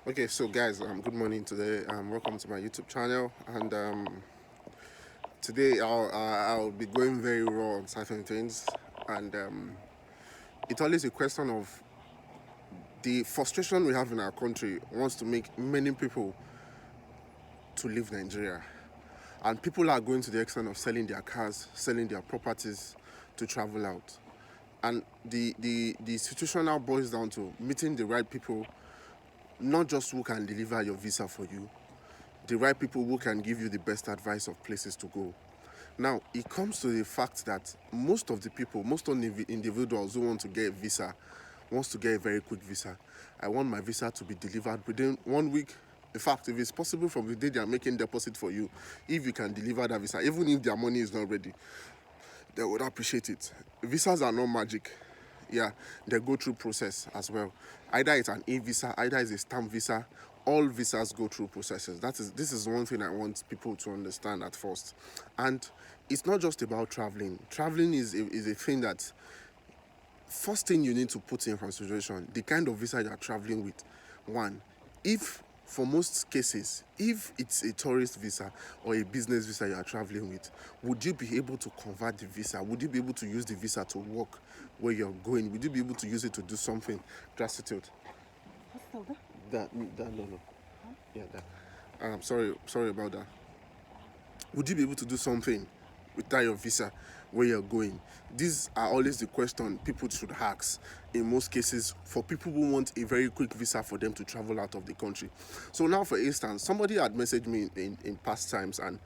Okay, so guys, good morning today. Welcome to my YouTube channel, and today I'll be going very raw on certain things, and it's always a question of the frustration we have in our country wants to make many people to leave Nigeria, and people are going to the extent of selling their cars, selling their properties to travel out, and the situation now boils down to meeting the right people, not just who can deliver your visa for you, the right people who can give you the best advice of places to go. Now, it comes to the fact that most of the people, most of the individuals who want to get a visa, wants to get a very quick visa. I want my visa to be delivered within 1 week. In fact, if it's possible from the day they are making deposit for you, if you can deliver that visa, even if their money is not ready, they would appreciate it. Visas are not magic. Yeah, they go through process as well. Either it's an e-visa, either it's a stamp visa. All visas go through processes. This is one thing I want people to understand at first. And it's not just about traveling. Traveling is a thing that first thing you need to put in consideration the kind of visa you're traveling with. One, if for most cases, if it's a tourist visa or a business visa you are traveling with, would you be able to convert the visa? Would you be able to use the visa to work where you're going? Would you be able to use it to do something drastic? That no, yeah, that. Sorry about that. Would you be able to do something without your visa where you're going? These are always the question people should ask in most cases for people who want a very quick visa for them to travel out of the country. So now, for instance, somebody had messaged me in past times and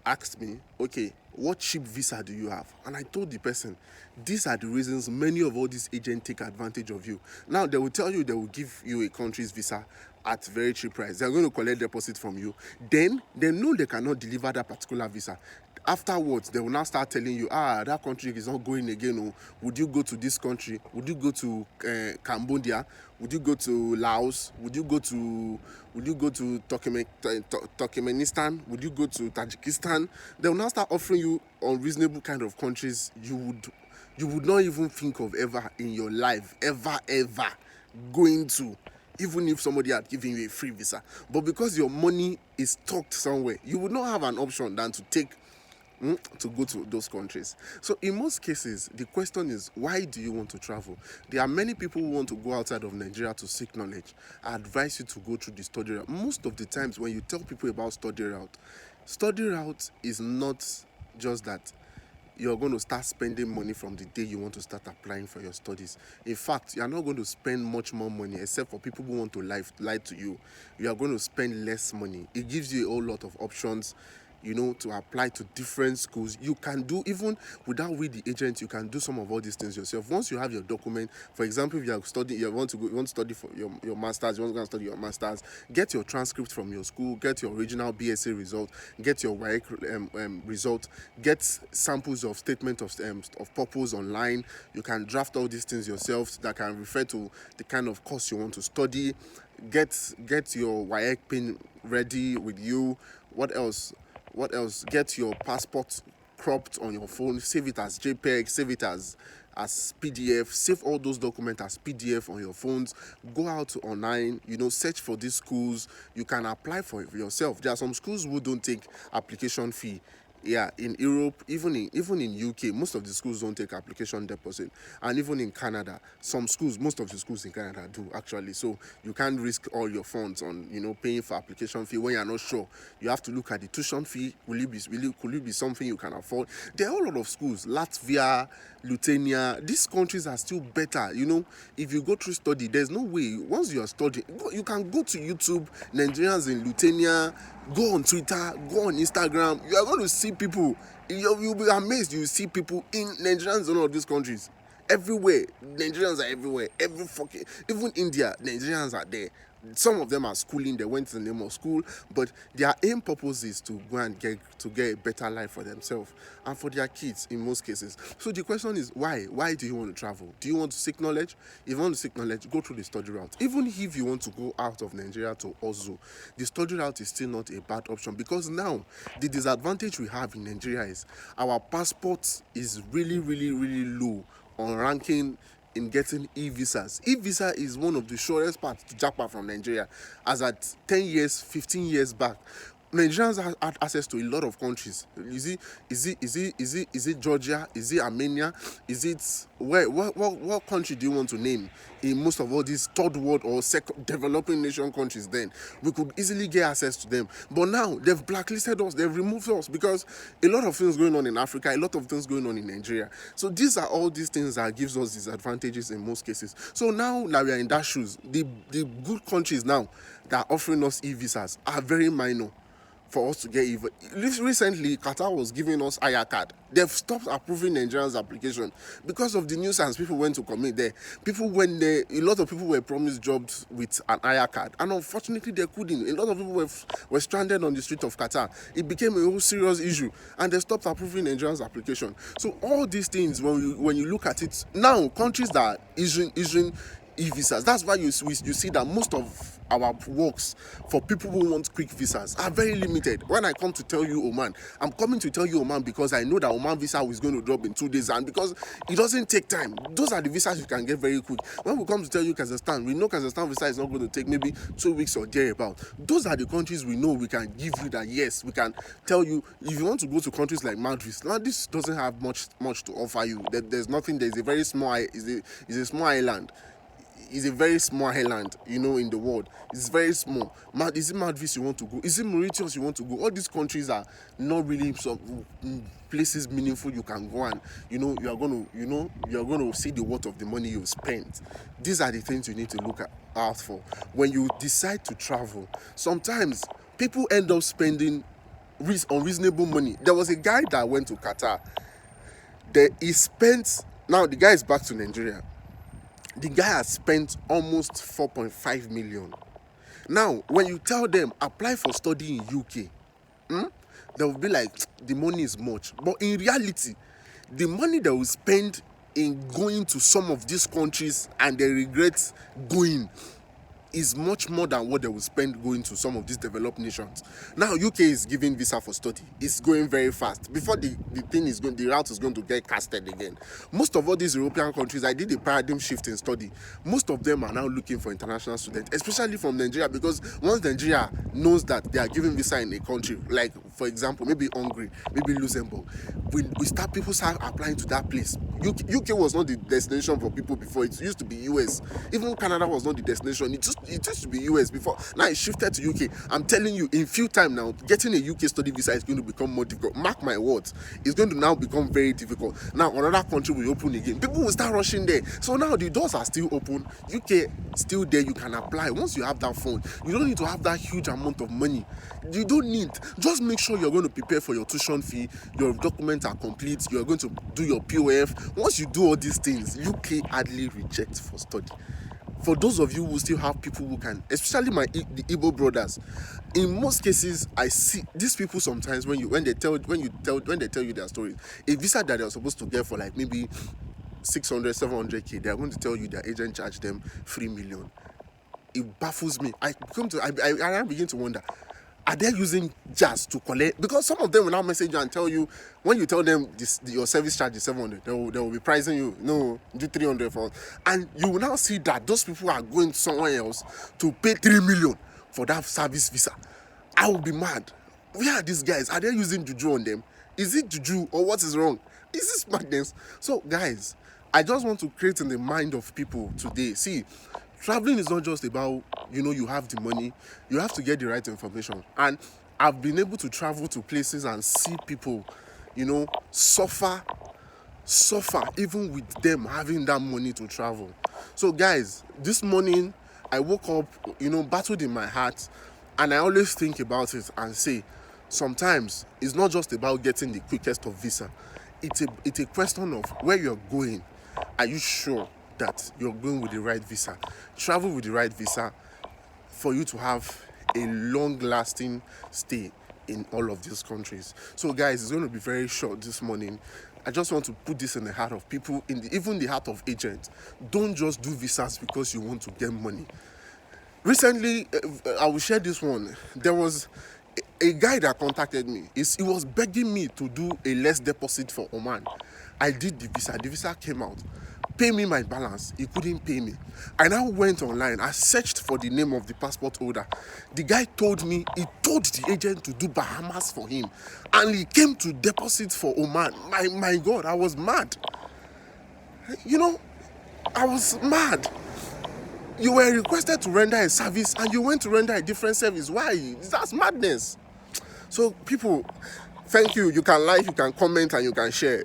asked me, okay, what cheap visa do you have? And I told the person, these are the reasons many of all these agents take advantage of you. Now, they will tell you they will give you a country's visa at very cheap price. They're going to collect deposit from you. Then they know they cannot deliver that particular visa. Afterwards, they will now start telling you, that country is not going again. Or would you go to this country? Would you go to Cambodia? Would you go to Laos? Would you go to Turkmenistan? Would you go to Tajikistan? They will now start offering you unreasonable kind of countries you would not even think of ever in your life, ever going to, even if somebody had given you a free visa. But because your money is stocked somewhere, you would not have an option than to take to go to those countries. So in most cases, the question is, why do you want to travel? There are many people who want to go outside of Nigeria to seek knowledge. I advise you to go through the study route. Most of the times when you tell people about study route is not just that you're going to start spending money from the day you want to start applying for your studies. In fact, you're not going to spend much more money, except for people who want to lie to you. You are going to spend less money. It gives you a whole lot of options, to apply to different schools. You can do, even without with the agent, you can do some of all these things yourself. Once you have your document, for example, if you are studying, you want to study for your masters, you want to go and study your masters, get your transcript from your school, get your original BSA result, get your WAEC result, get samples of statement of purpose online. You can draft all these things yourself that can refer to the kind of course you want to study. Get your WAEC pin ready with you. What else? Get your passport cropped on your phone, save it as JPEG, save it as PDF, save all those documents as PDF on your phones. Go out online, search for these schools. You can apply for it yourself. There are some schools who don't take application fee. Yeah, in Europe, even in UK, most of the schools don't take application deposit, and even in Canada, most of the schools in Canada do actually. So you can't risk all your funds on paying for application fee when you're not sure. You have to look at the tuition fee. Could it be something you can afford? There are a lot of schools, Latvia, Lithuania. These countries are still better. If you go through study, there's no way. Once you are studying, you can go to YouTube, Nigerians in Lithuania. Go on Twitter, go on Instagram. You are going to see people. You'll be amazed. You see people in Nigerians in all of these countries. Everywhere. Nigerians are everywhere. Even India, Nigerians are there. Some of them are schooling. They went to the name of school, but their aim purpose is to go and get a better life for themselves and for their kids in most cases. So the question is, why? Why do you want to travel? Do you want to seek knowledge? If you want to seek knowledge, go through the study route. Even if you want to go out of Nigeria to Oslo, the study route is still not a bad option, because now the disadvantage we have in Nigeria is our passport is really, really, really low on ranking in getting e-visas. E-visa is one of the surest paths to jackpot from Nigeria, as at 10 years, 15 years back. Nigerians had access to a lot of countries. Is it Georgia? Is it Armenia? Is it where? What country do you want to name in most of all these third world or second developing nation countries? Then we could easily get access to them. But now they've blacklisted us. They've removed us because a lot of things going on in Africa, a lot of things going on in Nigeria. So these are all these things that gives us disadvantages in most cases. So now we are in that shoes. The good countries now that are offering us e-visas are very minor for us to get even. Recently, Qatar was giving us Aya card. They've stopped approving Nigerians' application because of the nuisance people went to commit there. People went there, a lot of people were promised jobs with an Aya card, and unfortunately they couldn't. A lot of people were stranded on the street of Qatar. It became a whole serious issue, and they stopped approving Nigerians' application. So all these things, when you look at it now, countries that are issuing e-visas. That's why you see that most of our works for people who want quick visas are very limited. When I come to tell you Oman, I'm coming to tell you Oman because I know that Oman visa is going to drop in 2 days, and because it doesn't take time. Those are the visas you can get very quick. When we come to tell you Kazakhstan, we know Kazakhstan visa is not going to take maybe 2 weeks or thereabout. Those are the countries we know we can give you that. Yes, we can tell you if you want to go to countries like Maldives. Now this doesn't have much to offer you. There's nothing. There's a very small. It's a small island. Is a very small island, in the world. It's very small. Is it Maldives you want to go? Is it Mauritius you want to go? All these countries are not really some places meaningful you can go, and you are going to see the worth of the money you've spent. These are the things you need to look out for when you decide to travel. Sometimes people end up spending unreasonable money. There was a guy that went to Qatar. Now the guy is back to Nigeria. The guy has spent almost 4.5 million. Now, when you tell them, apply for study in UK, they will be like, the money is much. But in reality, the money they will spend in going to some of these countries and they regret going is much more than what they will spend going to some of these developed nations. Now, UK is giving visa for study. It's going very fast. Before the route is going to get casted again. Most of all these European countries, I did a paradigm shift in study. Most of them are now looking for international students, especially from Nigeria, because once Nigeria knows that they are giving visa in a country, like for example, maybe Hungary, maybe Luxembourg, people start applying to that place. UK was not the destination for people before. It used to be US. Even Canada was not the destination. It used to be US before. Now it shifted to UK. I'm telling you, in few time now, getting a UK study visa is going to become more difficult. Mark my words. It's going to now become very difficult. Now another country will open again. People will start rushing there. So now the doors are still open. UK still there. You can apply. Once you have that phone, you don't need to have that huge amount of money. You don't need. Just make sure you're going to prepare for your tuition fee. Your documents are complete. You're going to do your POF. Once you do all these things, UK hardly rejects for study. For those of you who still have people who can, especially the Igbo brothers, in most cases I see these people sometimes when they tell you their stories, a visa that they're supposed to get for like maybe 600, 700k, they're going to tell you their agent charged them 3 million. It baffles me. I begin to wonder, are they using jazz to collect? Because some of them will now message you and tell you, when you tell them your service charge is 700, they will be pricing you, no, do 300 for, and you will now see that those people are going somewhere else to pay 3 million for that service visa. I will be mad. Where are these guys? Are they using juju on them? Is it juju or what is wrong? Is this madness? So guys, I just want to create in the mind of people today. See, traveling is not just about, you have the money, you have to get the right information. And I've been able to travel to places and see people, suffer even with them having that money to travel. So guys, this morning I woke up, battled in my heart, and I always think about it and say, sometimes it's not just about getting the quickest of visa. It's a question of where you're going. Are you sure that you're going with the right visa? Travel with the right visa for you to have a long-lasting stay in all of these countries. So guys, it's going to be very short this morning. I just want to put this in the heart of people, even the heart of agents. Don't just do visas because you want to get money. Recently, I will share this one. There was a guy that contacted me. He was begging me to do a less deposit for Oman. I did the visa. The visa came out. pay me my balance. He couldn't pay me. I now went online. I searched for the name of the passport holder. The guy told me he told the agent to do Bahamas for him, and he came to deposit for Oman. My God, I was mad. You know, I was mad. You were requested to render a service and you went to render a different service. Why? That's madness. So people, thank you. You can like, you can comment, and you can share.